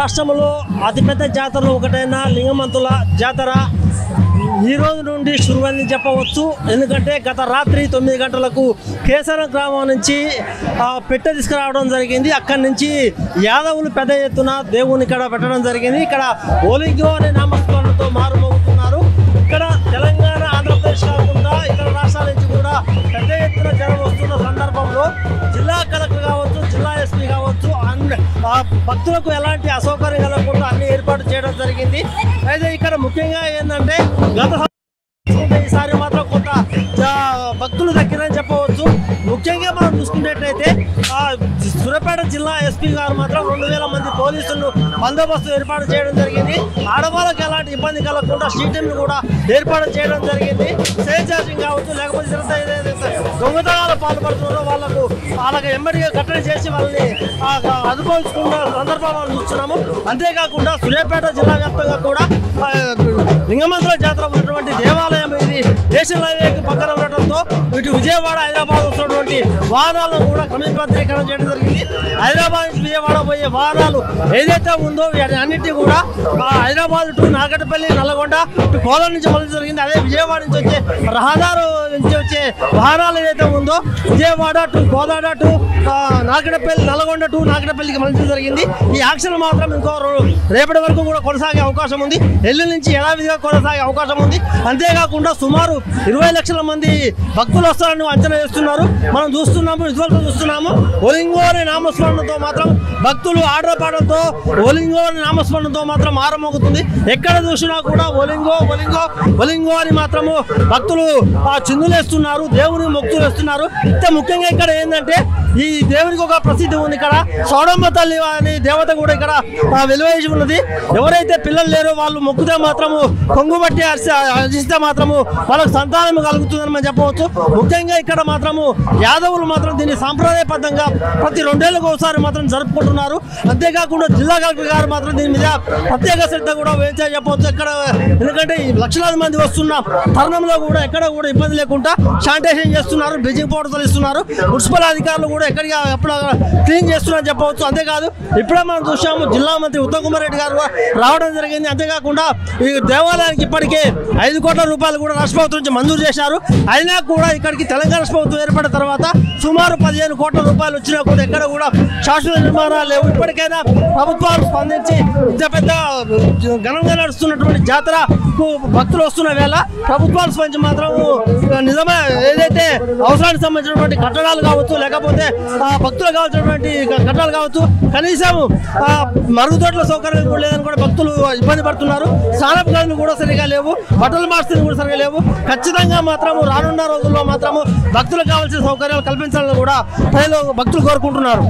రాష్ట్రంలో అతిపెద్ద జాతరలు ఒకటైన లింగమంతుల జాతర ఈ రోజు నుండి శురువని చెప్పవచ్చు. ఎందుకంటే గత రాత్రి 9 గంటలకు కేసరం గ్రామం నుంచి పెట్టె తీసుకురావడం జరిగింది. అక్కడి నుంచి యాదవులు పెద్ద ఎత్తున దేవుని ఇక్కడ పెట్టడం జరిగింది. ఇక్కడ ఓలింగో అనే నామస్మరణతో మారుమోగుతున్నారు. ఇక్కడ తెలంగాణ, ఆంధ్రప్రదేశ్ కాకుండా ఇతర రాష్ట్రాల నుంచి కూడా పెద్ద ఎత్తున జనం వస్తున్న సందర్భంలో జిల్లా కలెక్టర్ కావచ్చు, జిల్లా ఎస్పీ కావచ్చు, భక్తులకు ఎలాంటి అసౌకర్యం కలగకుండా అన్ని ఏర్పాటు చేయడం జరిగింది. అయితే ఇక్కడ ముఖ్యంగా ఏంటంటే గత ఈసారి మాత్రం కొంత భక్తులు తగ్గిరని చెప్పవచ్చు. ముఖ్యంగా మనం చూసుకున్నట్టయితే సూర్యాపేట జిల్లా ఎస్పీ గారు మాత్రం 2000 మంది పోలీసులను బందోబస్తు ఏర్పాటు చేయడం జరిగింది. ఆడవాళ్ళకి ఎలాంటి ఇబ్బంది కలగకుండా స్ట్రీట్ని కూడా ఏర్పాటు చేయడం జరిగింది. సేఫ్ ఛార్జింగ్ కావచ్చు, లేకపోతే దొంగతనాలు పాల్పడుతున్నారో వాళ్ళకి ఎమ్మడిగా కట్టడి చేసి వాళ్ళని అనుభవించుకున్న సందర్భాలను చూస్తున్నాము. అంతేకాకుండా సూర్యాపేట జిల్లా వ్యాప్తంగా కూడా లింగమంతుల జాతర ఉన్నటువంటి దేవాలయం ఇది నేషనల్ హైవేకి పక్కన ఉండటంతో ఇటు విజయవాడ, హైదరాబాద్ వస్తున్నటువంటి వాహనాలను కూడా క్రమబద్ధీకరణ చేయడం జరిగింది. హైదరాబాద్ నుంచి విజయవాడ పోయే వాహనాలు ఏదైతే ఉందో అన్నింటినీ కూడా హైదరాబాద్ టు నాగటపల్లి, నల్లగొండ టు కోలం నుంచి మొదలు జరిగింది. అదే విజయవాడ నుంచి వచ్చే రహదారు నుంచి వచ్చే వాహనాలు ఏదైతే ఉందో Vijayawada to Kodad to Nagatapalli, Nalgonda to నాగటపల్లికి మళ్ళీ జరిగింది. ఈ యాక్షన్ మాత్రం ఇంకో రేపటి వరకు కూడా కొనసాగే అవకాశం ఉంది. ఎల్లుండి నుంచి యథావిధిగా కొనసాగే అవకాశం ఉంది. అంతేకాకుండా సుమారు 20 లక్షల మంది భక్తులు వస్తారని అంచనా వేస్తున్నారు. మనం చూస్తున్నాము, విజువల్స్ చూస్తున్నాము. ఓలింగో అనే నామస్మరణతో మాత్రం భక్తులు ఆడపాటలతో ఓలింగో అనే నామస్మరణతో మాత్రం మారమోగుతుంది. ఎక్కడ చూసినా కూడా ఓలింగో ఓలింగో ఓలింగో అని మాత్రము భక్తులు చిందులేస్తున్నారు, దేవుని మొక్కులు వేస్తున్నారు. అయితే ముఖ్యంగా ఇక్కడ ఏంటంటే ఈ దేవునికి ఒక ప్రసిద్ధి ఉంది. ఇక్కడ సౌడమ్మ తల్లి అని దేవత కూడా ఇక్కడ వెలువేసి ఉన్నది. ఎవరైతే పిల్లలు లేరో వాళ్ళు మొక్కుతే మాత్రము కొంగు బట్టి అర్చిస్తే మాత్రము వాళ్ళకు సంతానం కలుగుతుందని మనం చెప్పవచ్చు. ముఖ్యంగా ఇక్కడ మాత్రము యాదవులు మాత్రం దీన్ని సాంప్రదాయబద్ధంగా ప్రతి 2 ఏళ్ళకు ఒకసారి మాత్రం జరుపుకుంటున్నారు. అంతేకాకుండా జిల్లా కలెక్టర్ గారు మాత్రం దీని మీద ప్రత్యేక శ్రద్ధ కూడా వహించాలని చెప్పవచ్చు. ఇక్కడ ఎందుకంటే లక్షలాది మంది వస్తున్న తరుణంలో కూడా ఎక్కడ కూడా ఇబ్బంది లేకుండా శానిటైజేషన్ చేస్తున్నారు, బ్లీచింగ్ పౌడర్ తొలిస్తున్నారు. మున్సిపల్ అధికారులు కూడా ఎక్కడికి ఎప్పుడు క్లీన్ చేస్తున్నారని చెప్పవచ్చు. అంతేకాదు ఇప్పుడే మనం చూసాము జిల్లా మంత్రి ఉత్తమ్ కుమార్ రెడ్డి గారు రావడం జరిగింది. అంతేకాకుండా ఈ దేవాలయానికి ఇప్పటికే 5 కోట్ల రూపాయలు కూడా రాష్ట్ర ప్రభుత్వం నుంచి మంజూరు చేశారు. అయినా కూడా ఇక్కడికి తెలంగాణ ప్రభుత్వం ఏర్పడిన తర్వాత సుమారు 15 కోట్ల రూపాయలు వచ్చినా కూడా ఎక్కడ కూడా శాశ్వత నిర్మాణాలు లేవు. ఇప్పటికైనా ప్రభుత్వాలు స్పందించి ఇంత పెద్ద ఘనంగా నడుస్తున్నటువంటి జాతరకు భక్తులు వస్తున్న వేళ ప్రభుత్వాలు స్పందించి మాత్రం నిజమే ఏదైతే అవసరానికి సంబంధించినటువంటి కట్టడాలు కావచ్చు, లేకపోతే భక్తులు కావాల్సినటువంటి కట్టడాలు కావచ్చు, కనీసం మరుగుదొడ్ల సౌకర్యం కూడా లేదని కూడా భక్తులు ఇబ్బంది పడుతున్నారు. స్నానపు గదులు కూడా సరిగా లేవు, బట్టలు మార్చులు కూడా సరిగా లేవు. ఖచ్చితంగా మాత్రము రానున్న రోజుల్లో మాత్రము భక్తులకు కావాల్సిన సౌకర్యాలు కల్పించాలని కూడా ప్రజలు భక్తులు కోరుకుంటున్నారు.